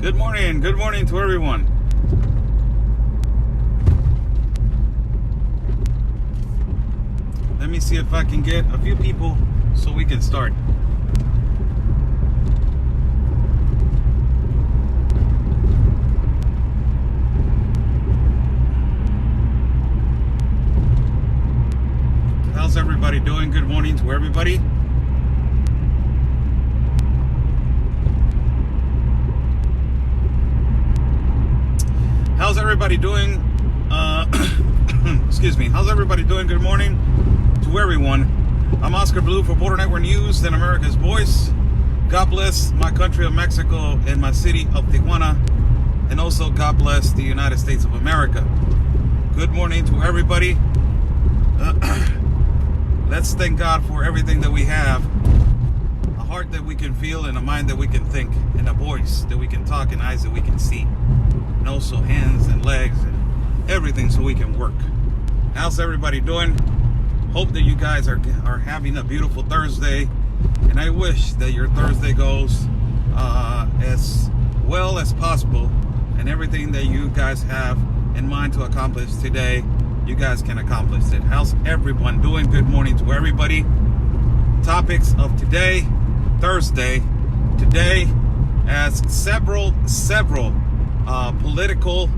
Good morning to everyone. Let me see if I can get a few people so we can start. How's everybody doing? Good morning to everybody. How's everybody doing? Excuse me. How's everybody doing? Good morning to everyone. I'm Oscar Blue for Border Network News and America's Voice. God bless my country of Mexico and my city of Tijuana. And also God bless the United States of America. Good morning to everybody. Let's thank God for everything that we have. A heart that we can feel and a mind that we can think. And a voice that we can talk and eyes that we can see. And also hands and legs and everything so we can work. How's everybody doing? Hope that you guys are having a beautiful Thursday, and I wish that your Thursday goes as well as possible, and everything that you guys have in mind to accomplish today, you guys can accomplish it. How's everyone doing? Good morning to everybody. Topics of today, Thursday. Today, as several political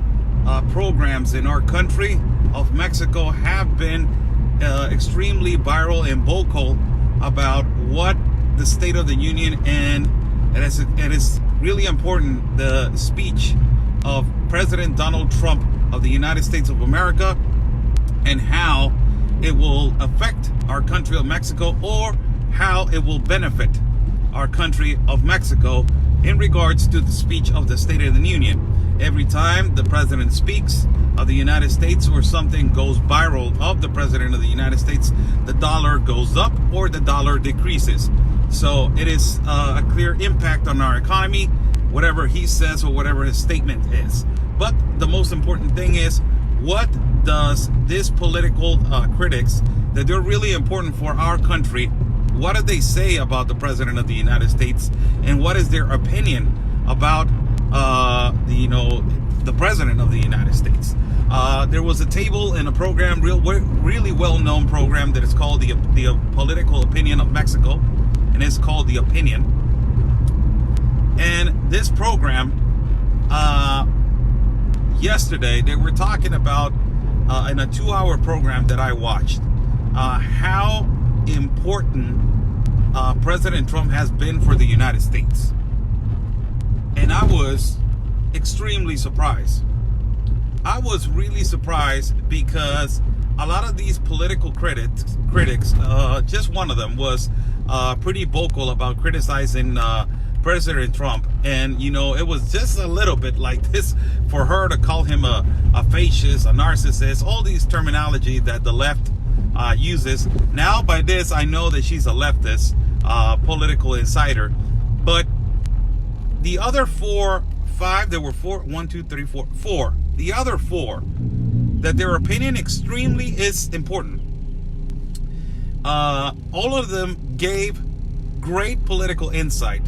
programs in our country of Mexico have been extremely viral and vocal about what the State of the Union and it is really important, the speech of President Donald Trump of the United States of America and how it will affect our country of Mexico, or how it will benefit our country of Mexico in regards to the speech of the State of the Union. Every time the president speaks of the United States or something goes viral of the president of the United States, the dollar goes up or the dollar decreases. So it is a clear impact on our economy, whatever he says or whatever his statement is. But the most important thing is, what does this political critics that they're really important for our country, what do they say about the president of the United States, and what is their opinion about the president of the United States? There was a table in a program, really well-known program that is called the Political Opinion of Mexico, and it's called The Opinion. And this program, yesterday they were talking about in a 2-hour program that I watched, how important President Trump has been for the United States. And I was extremely surprised. I was really surprised because a lot of these political critics, just one of them was pretty vocal about criticizing President Trump. And, it was just a little bit like this for her to call him a fascist, a narcissist, all these terminology that the left uses. Now, by this, I know that she's a leftist, political insider. But the other four, there were four, four. The other four, that their opinion extremely is important. All of them gave great political insight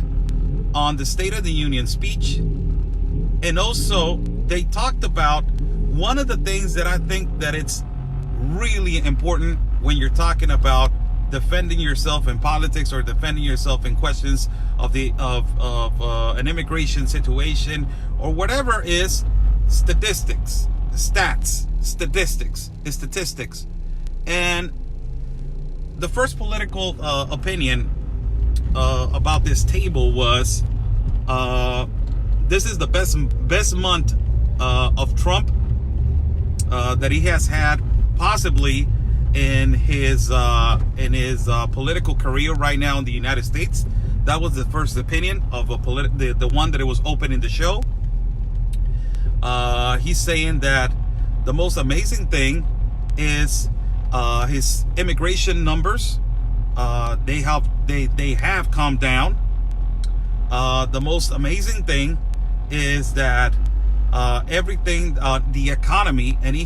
on the State of the Union speech. And also, they talked about one of the things that I think that it's really important when you're talking about defending yourself in politics or defending yourself in questions of an immigration situation or whatever, is statistics. And the first political opinion about this table was, this is the best month of Trump that he has had possibly in his political career right now in the United States. That was the first opinion of the one that it was open in the show. He's saying that the most amazing thing is his immigration numbers. They have calmed down. The most amazing thing is that everything, the economy, and he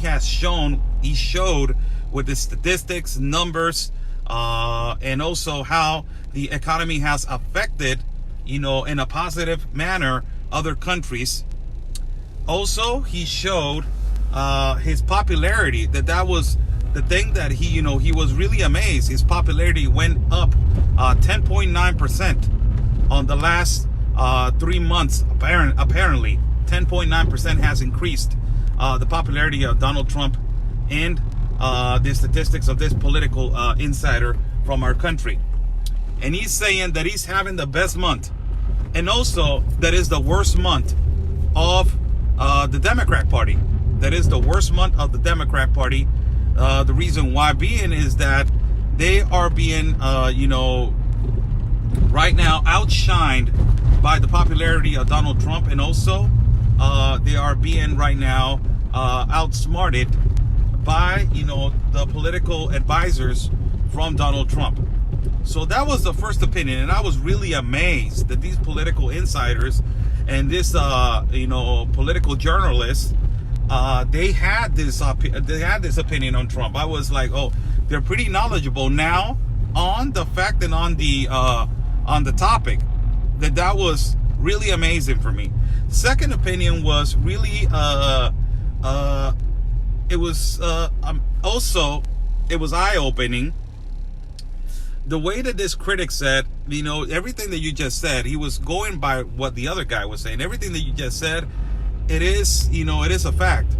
showed with the statistics, numbers, and also how the economy has affected, in a positive manner, other countries. Also, he showed his popularity. That was the thing that he was really amazed. His popularity went up 10.9% on the last 3 months. Apparently, 10.9% has increased the popularity of Donald Trump and the statistics of this political insider from our country. And he's saying that he's having the best month, and also that is the worst month of the Democrat Party. That is the worst month of the Democrat Party. The reason why being is that they are being, right now outshined by the popularity of Donald Trump, and also they are being right now outsmarted by the political advisors from Donald Trump. So that was the first opinion, and I was really amazed that these political insiders and this political journalists they had this opinion on Trump. I was like, oh, they're pretty knowledgeable now on the fact and on the topic. That was really amazing for me. Second opinion was really it was eye-opening. The way that this critic said, everything that you just said, he was going by what the other guy was saying. Everything that you just said, it is a fact.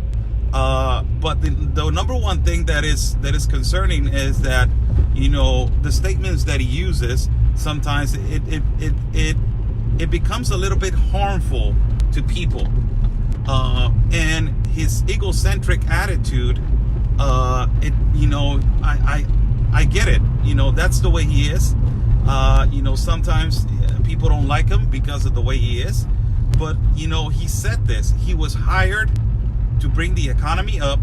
But the number one thing that is concerning is that, the statements that he uses, sometimes it becomes a little bit harmful to people. And his egocentric attitude, I get it. That's the way he is. Sometimes people don't like him because of the way he is. But, he said this. He was hired to bring the economy up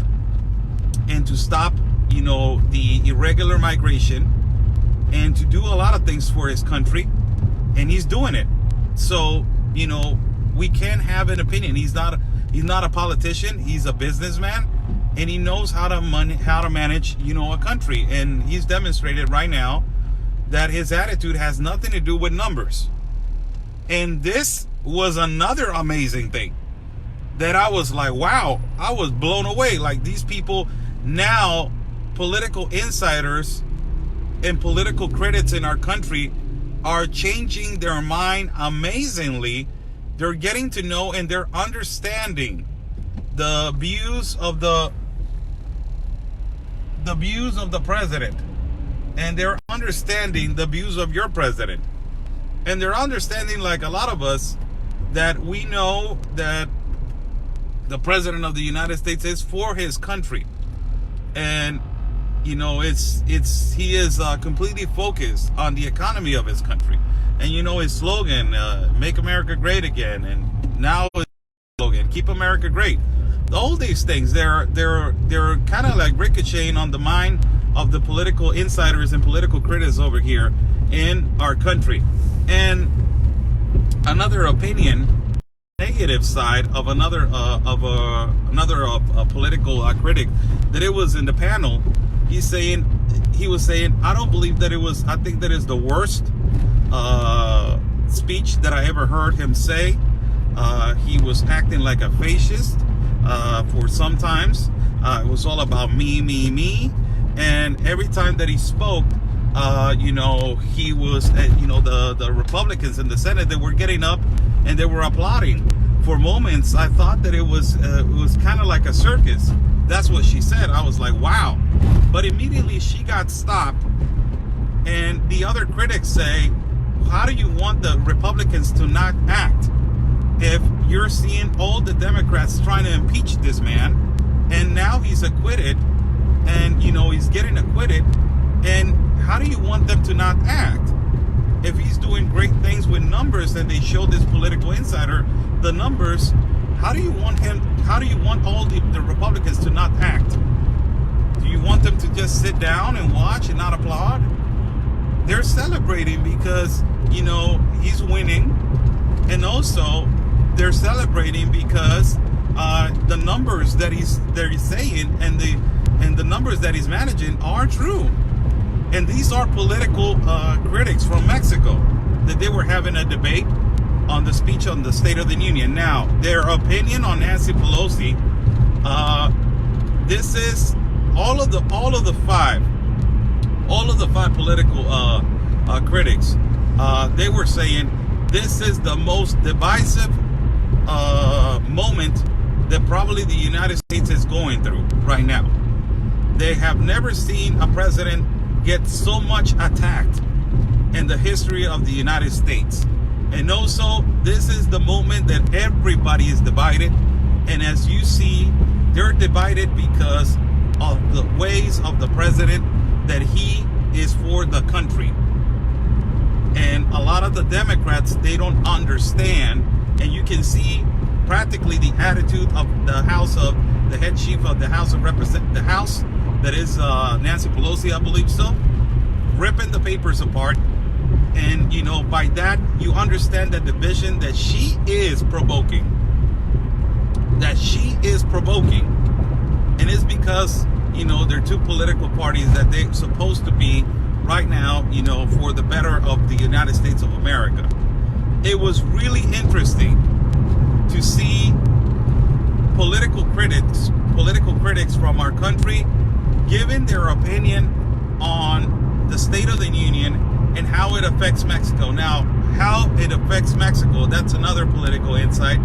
and to stop, the irregular migration and to do a lot of things for his country. And he's doing it. So, we can have an opinion. He's not a politician. He's a businessman. And he knows how to manage, a country. And he's demonstrated right now that his attitude has nothing to do with numbers. And this was another amazing thing that I was like, wow, I was blown away. Like, these people now, political insiders and political critics in our country, are changing their mind amazingly. They're getting to know and they're understanding the views of the president, and they're understanding the views of your president, and they're understanding, like a lot of us, that we know that the president of the United States is for his country, and he is completely focused on the economy of his country, and his slogan, "Make America Great Again," and now his slogan, "Keep America Great." All these things, they're kind of like ricocheting on the mind of the political insiders and political critics over here in our country. And another opinion, negative side of another political critic, that it was in the panel. He was saying, I don't believe that it was. I think that is the worst speech that I ever heard him say. He was acting like a fascist. For sometimes it was all about me, and every time that he spoke, he was, the Republicans in the Senate, they were getting up and they were applauding. For moments, I thought that it was kind of like a circus. That's what she said. I was like, wow. But immediately she got stopped, and the other critics say, how do you want the Republicans to not act if you're seeing all the Democrats trying to impeach this man, and now he's acquitted, and he's getting acquitted, and how do you want them to not act if he's doing great things with numbers? And they show this political insider the numbers. How do you want all the Republicans to not act? Do you want them to just sit down and watch and not applaud? They're celebrating because he's winning, and also they're celebrating because the numbers that he's saying and the numbers that he's managing are true. And these are political critics from Mexico that they were having a debate, on the speech on the State of the Union. Now, their opinion on Nancy Pelosi, this is all of the five political critics. They were saying this is the most divisive moment that probably the United States is going through right now. They have never seen a president get so much attacked in the history of the United States. And also, this is the moment that everybody is divided. And as you see, they're divided because of the ways of the president, that he is for the country. And a lot of the Democrats, they don't understand. And you can see practically the attitude of the head chief of the House of Representatives, the House, that is Nancy Pelosi, I believe so, ripping the papers apart. And, you know, by that, you understand the division that she is provoking. That she is provoking. And it's because, you know, they're two political parties that they're supposed to be right now, you know, for the better of the United States of America. It was really interesting to see political critics from our country giving their opinion on the State of the Union and how it affects Mexico. Now, how it affects Mexico, that's another political insight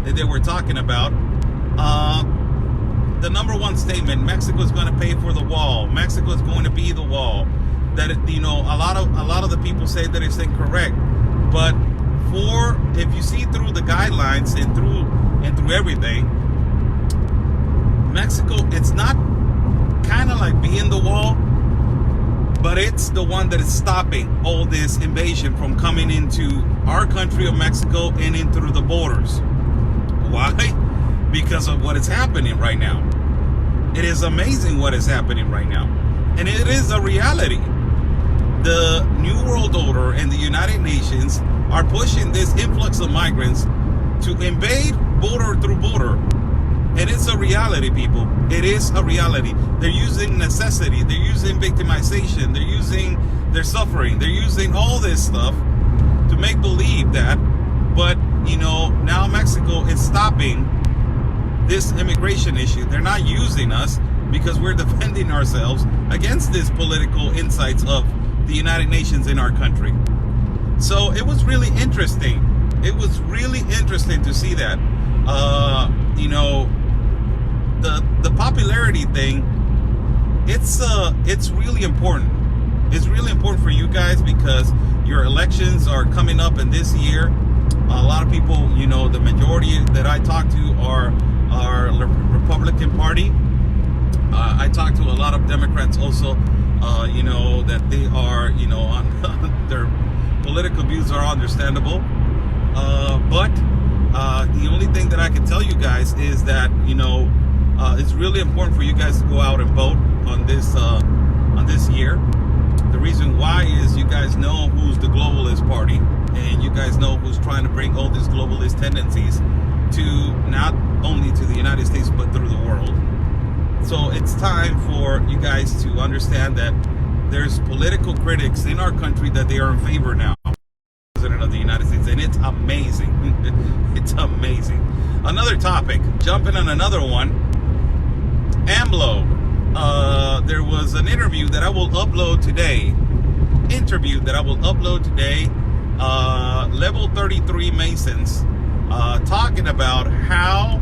that they were talking about. The number one statement, Mexico is going to pay for the wall. Mexico is going to be the wall. That, you know, a lot of the people say that it's incorrect. But if you see through the guidelines and through everything, Mexico, it's not kind of like being the wall, but it's the one that is stopping all this invasion from coming into our country of Mexico and in through the borders. Why? Because of what is happening right now. It is amazing what is happening right now. And it is a reality. The New World Order and the United Nations are pushing this influx of migrants to invade border through border. And it's a reality, people. It is a reality. They're using necessity. They're using victimization. They're using their suffering. They're using all this stuff to make believe that. But, you know, now Mexico is stopping this immigration issue. They're not using us because we're defending ourselves against this political insights of the United Nations in our country. So it was really interesting. It was really interesting to see that. You know, the popularity thing, it's really important. It's really important for you guys because your elections are coming up in this year. A lot of people, you know, the majority that I talk to are Republican Party. I talk to a lot of Democrats also, you know, that they are, you know, on their political views are understandable. But the only thing that I can tell you guys is that, you know, it's really important for you guys to go out and vote on this year. The reason why is you guys know who's the globalist party, and you guys know who's trying to bring all these globalist tendencies to not only to the United States but through the world. So it's time for you guys to understand that there's political critics in our country that they are in favor now. President of the United States, and it's amazing. It's amazing. Another topic, jumping on another one. AMLO. There was an interview that I will upload today. Level 33 Masons talking about how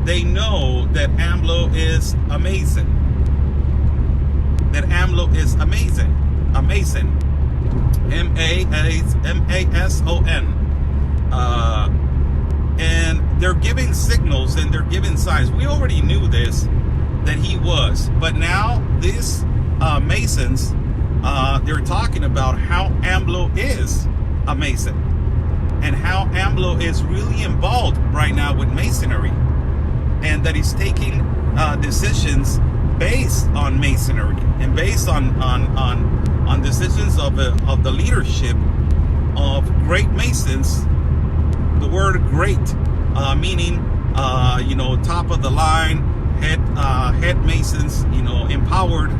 they know that AMLO is amazing. That AMLO is amazing. A Mason. M-A-S-O-N. And they're giving signals and they're giving signs. We already knew this, that he was. But now these Masons, they're talking about how AMLO is a Mason. And how AMLO is really involved right now with Masonry. And that he's taking decisions based on Masonry. And based on decisions of the leadership of great Masons. The word great meaning you know, top of the line, head Masons, you know, empowered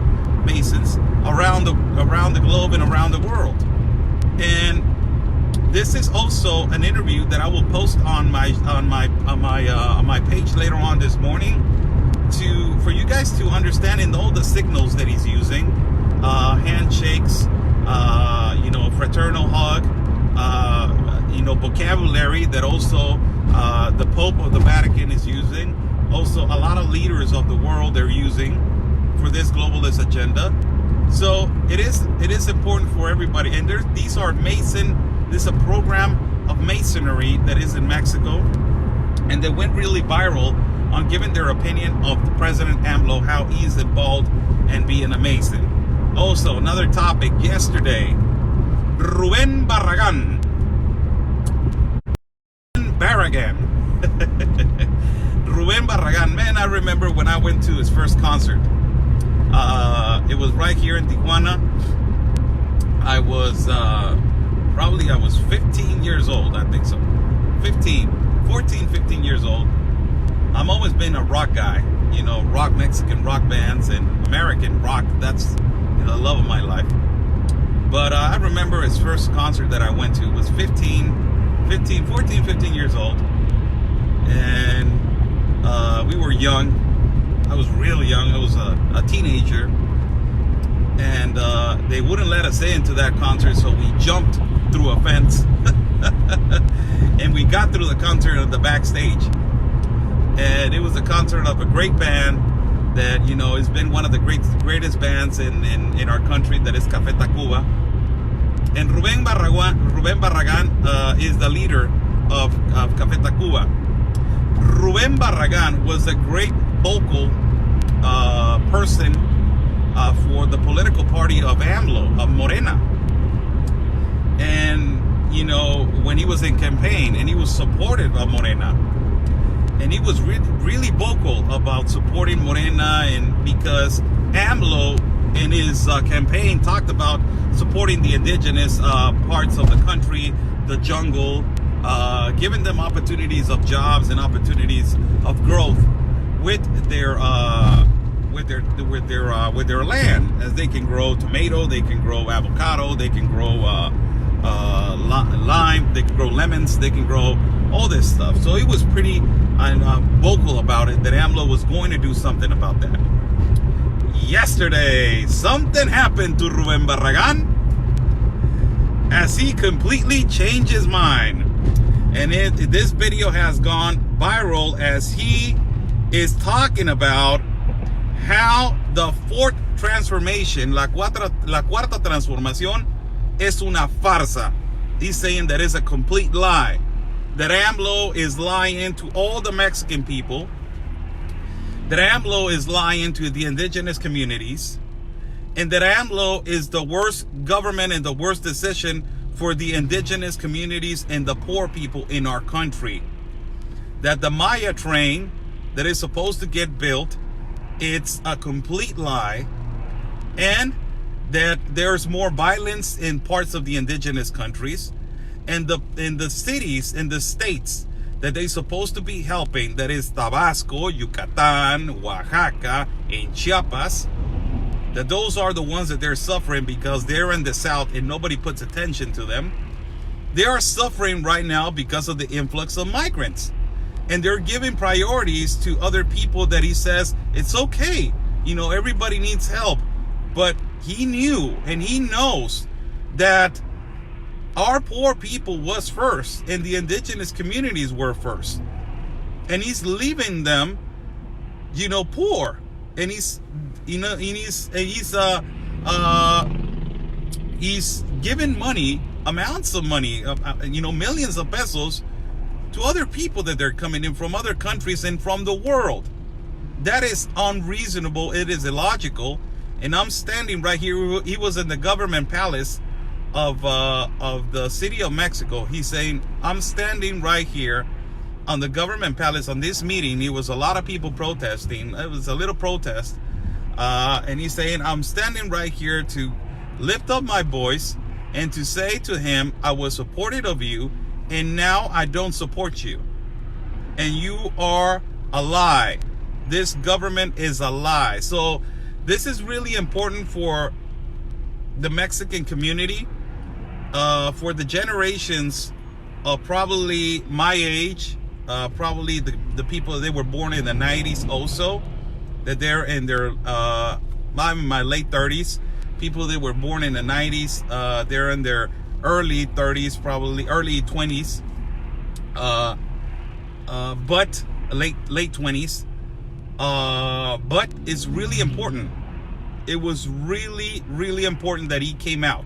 Masons around the globe and around the world. And This is also an interview that I will post on my page later on this morning, for you guys to understand in all the signals that he's using, handshakes, fraternal hug, vocabulary that also the Pope of the Vatican is using. Also, a lot of leaders of the world they're using for this globalist agenda. So it is important for everybody. And these are this is a program of Masonry that is in Mexico, and they went really viral on giving their opinion of the President AMLO, how he's involved and being a Mason. Also, another topic yesterday, Rubén Barragán. Rubén Barragán, man, I remember when I went to his first concert. It was right here in Tijuana. I was 15 years old, I think so. 15 years old. I've always been a rock guy, Mexican rock bands and American rock. That's the love of my life. But I remember his first concert that I went to was 15 years old. And we were young. I was really young. I was a teenager. And they wouldn't let us into that concert, so we jumped through a fence. And we got through the concert at the backstage. And it was a concert of a great band that, has been one of the greatest bands in our country, that is Café Tacuba. And Rubén Barragán is the leader of Café Tacuba. Rubén Barragán was a great vocal person for the political party of AMLO, of Morena. And, when he was in campaign, and he was supportive of Morena. And he was really vocal about supporting Morena, and because AMLO in his campaign talked about supporting the indigenous parts of the country, the jungle, giving them opportunities of jobs and opportunities of growth with their land, as they can grow tomato, they can grow avocado, they can grow lime, they can grow lemons, they can grow all this stuff. So he was pretty vocal about it, that AMLO was going to do something about that. Yesterday, something happened to Rubén Barragán as he completely changed his mind. And this video has gone viral as he is talking about how the fourth transformation, la cuarta transformación, es una farsa. He's saying that it's a complete lie. That AMLO is lying to all the Mexican people. That AMLO is lying to the indigenous communities. And that AMLO is the worst government and the worst decision for the indigenous communities and the poor people in our country. That the Maya train that is supposed to get built, it's a complete lie. And that there's more violence in parts of the indigenous countries, and in the cities, in the states that they're supposed to be helping, that is Tabasco, Yucatan, Oaxaca, and Chiapas, that those are the ones that they're suffering because they're in the south and nobody puts attention to them. They are suffering right now because of the influx of migrants, and they're giving priorities to other people that he says it's okay, everybody needs help. But he knew and he knows that our poor people was first and the indigenous communities were first. And he's leaving them, poor. And he's giving money, amounts of money, millions of pesos to other people that they're coming in from other countries and from the world. That is unreasonable. It is illogical. And I'm standing right here. He was in the government palace of the city of Mexico. He's saying, I'm standing right here on the government palace on this meeting. It was a lot of people protesting. It was a little protest. And he's saying, I'm standing right here to lift up my voice and to say to him, I was supportive of you, and now I don't support you. And you are a lie. This government is a lie. So this is really important for the Mexican community, for the generations of probably my age, probably the people that were born in the 90s also, that they're in their, I'm in my late 30s, people that were born in the 90s, they're in their early 30s, probably early 20s, but late 20s, but it's really important. It was really, really important that he came out,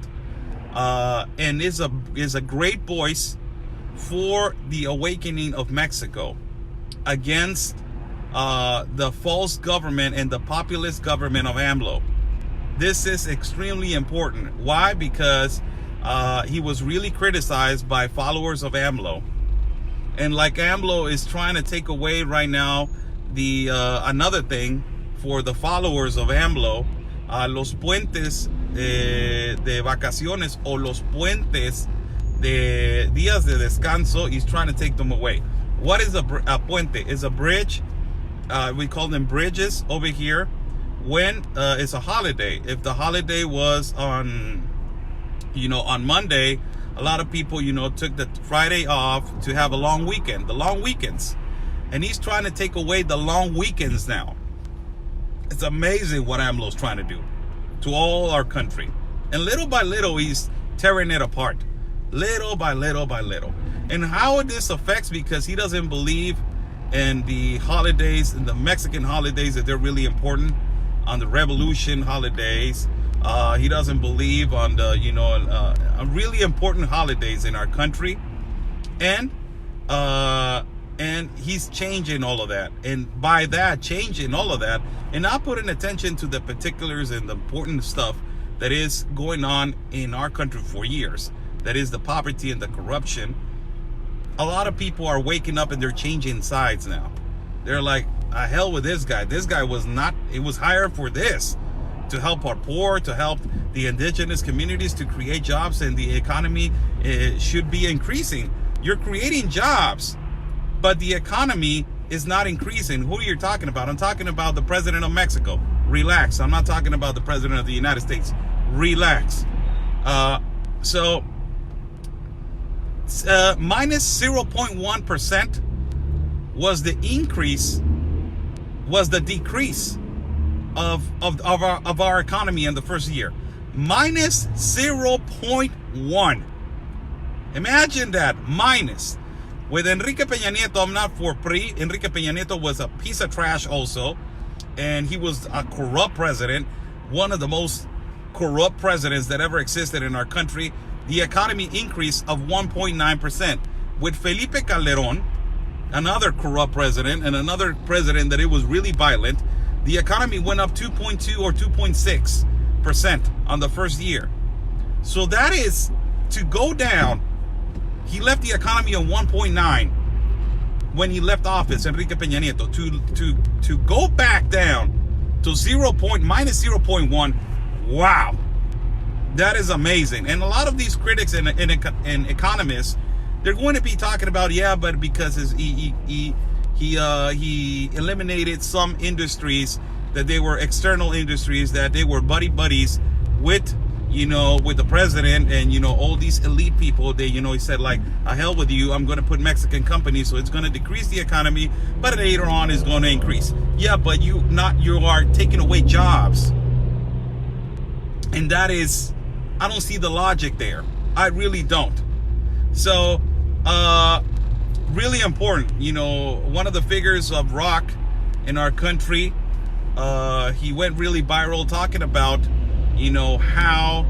and is a great voice for the awakening of Mexico against the false government and the populist government of AMLO. This is extremely important. Why? Because he was really criticized by followers of AMLO, and like AMLO is trying to take away right now the another thing for the followers of AMLO, los puentes de vacaciones o los puentes de días de descanso. He's trying to take them away. What is a puente? It's a bridge. We call them bridges over here when it's a holiday. If the holiday was on, on Monday, a lot of people, took the Friday off to have a long weekend, the long weekends. And he's trying to take away the long weekends now. It's amazing what AMLO's trying to do to all our country. And little by little, he's tearing it apart. Little by little by little. And how this affects, because he doesn't believe in the holidays, in the Mexican holidays, that they're really important, on the revolution holidays. He doesn't believe on the, really important holidays in our country. And he's changing all of that. And by that, changing all of that, and not putting attention to the particulars and the important stuff that is going on in our country for years. That is the poverty and the corruption. A lot of people are waking up and they're changing sides now. They're like, hell with this guy. This guy was not, it was hired for this, to help our poor, to help the indigenous communities, to create jobs, and the economy should be increasing. You're creating jobs, but the economy is not increasing. Who are you talking about? I'm talking about the president of Mexico. Relax. I'm not talking about the president of the United States. Relax. So minus 0.1% was the increase, was the decrease of our economy in the first year. Minus 0.1. Imagine that. Minus. With Enrique Peña Nieto, I'm not for PRI. Enrique Peña Nieto was a piece of trash also. And he was a corrupt president. One of the most corrupt presidents that ever existed in our country. The economy increase of 1.9%. With Felipe Calderón, another corrupt president, and another president that it was really violent, the economy went up 2.2 or 2.6% on the first year. So that is to go down. He left the economy on 1.9 when he left office, Enrique Peña Nieto, to go back down to minus 0.1. Wow, that is amazing. And a lot of these critics and economists, they're going to be talking about, yeah, but because he eliminated some industries, that they were external industries, that they were buddies with, with the president and, all these elite people. They, he said, like, hell with you, I'm going to put Mexican companies, so it's going to decrease the economy, but later on it's going to increase. Yeah, but you are taking away jobs. And that is, I don't see the logic there. I really don't. So, really important. One of the figures of rock in our country, he went really viral talking about, how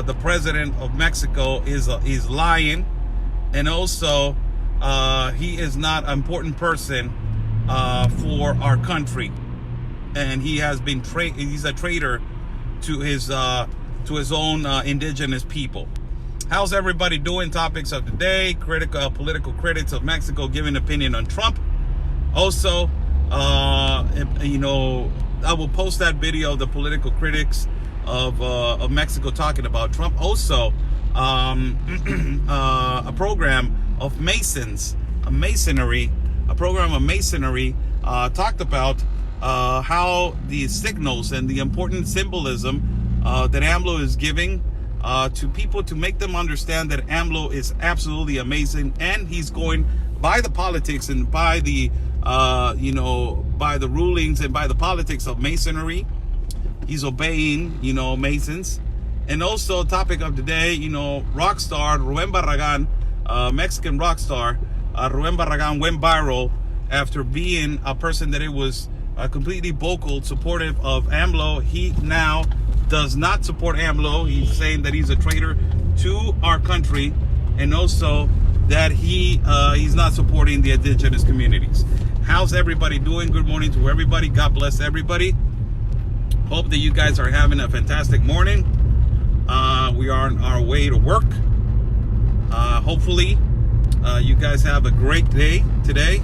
the president of Mexico is lying, and also he is not an important person for our country, and he has been he's a traitor to his own indigenous people. How's everybody doing? Topics of the day: political critics of Mexico giving opinion on Trump. Also, I will post that video of the political critics of Mexico talking about Trump. Also, a program of Masonry talked about how the signals and the important symbolism that AMLO is giving to people to make them understand that AMLO is absolutely amazing, and he's going by the politics and by the by the rulings and by the politics of Masonry. He's obeying, Masons. And also, topic of the day, rock star Rubén Barragán, Mexican rock star Rubén Barragán went viral after being a person that it was completely vocal, supportive of AMLO. He now does not support AMLO. He's saying that he's a traitor to our country, and also that he's not supporting the indigenous communities. How's everybody doing? Good morning to everybody. God bless everybody. Hope that you guys are having a fantastic morning. We are on our way to work. Hopefully, you guys have a great day today.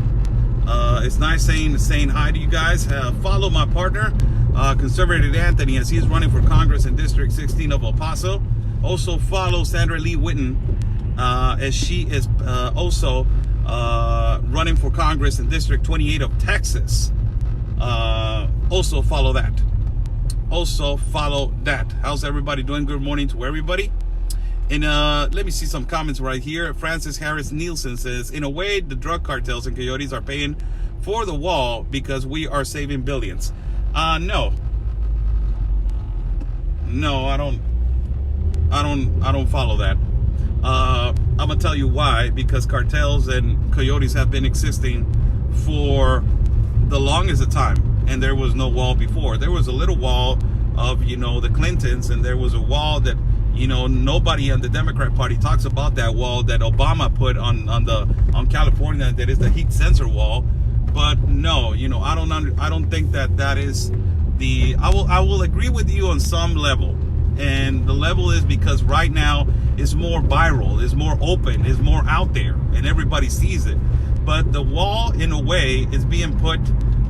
It's nice saying hi to you guys. Follow my partner, Conservative Anthony, as he's running for Congress in District 16 of El Paso. Also follow Sandra Lee Witten, as she is also running for Congress in District 28 of Texas. Also follow that. How's everybody doing? Good morning to everybody. And let me see some comments right here. Francis Harris Nielsen says, in a way, the drug cartels and coyotes are paying for the wall because we are saving billions. No, I don't follow that. I'm gonna tell you why. Because cartels and coyotes have been existing for the longest of time, and there was no wall before. There was a little wall of the Clintons, and there was a wall that nobody on the Democrat Party talks about, that wall that Obama put on California, that is the heat sensor wall. But no, I don't think that is the. I will agree with you on some level, and the level is because right now it's more viral, it's more open, it's more out there, and everybody sees it. But the wall, in a way, is being put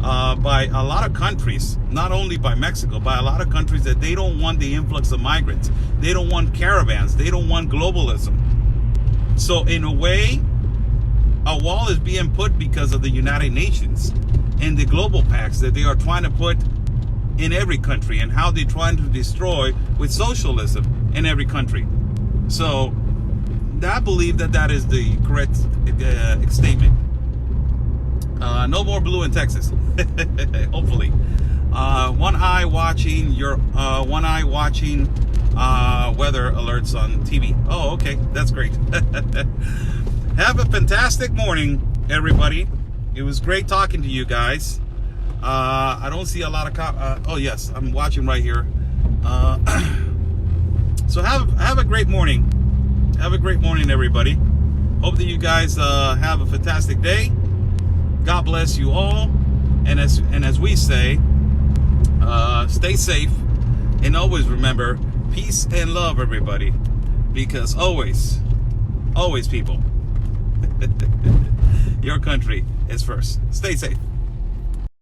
by a lot of countries, not only by Mexico, by a lot of countries, that they don't want the influx of migrants. They don't want caravans. They don't want globalism. So in a way, a wall is being put because of the United Nations and the global pacts that they are trying to put in every country, and how they're trying to destroy with socialism in every country. So I believe that is the correct statement. No more blue in Texas. Hopefully. One eye watching weather alerts on TV. Oh, okay. That's great. Have a fantastic morning, everybody. It was great talking to you guys. I don't see a lot of oh yes, I'm watching right here. So have a great morning. Have a great morning, everybody. Hope that you guys have a fantastic day. God bless you all, and as we say, stay safe, and always remember peace and love, everybody, because always, people, your country is first. Stay safe.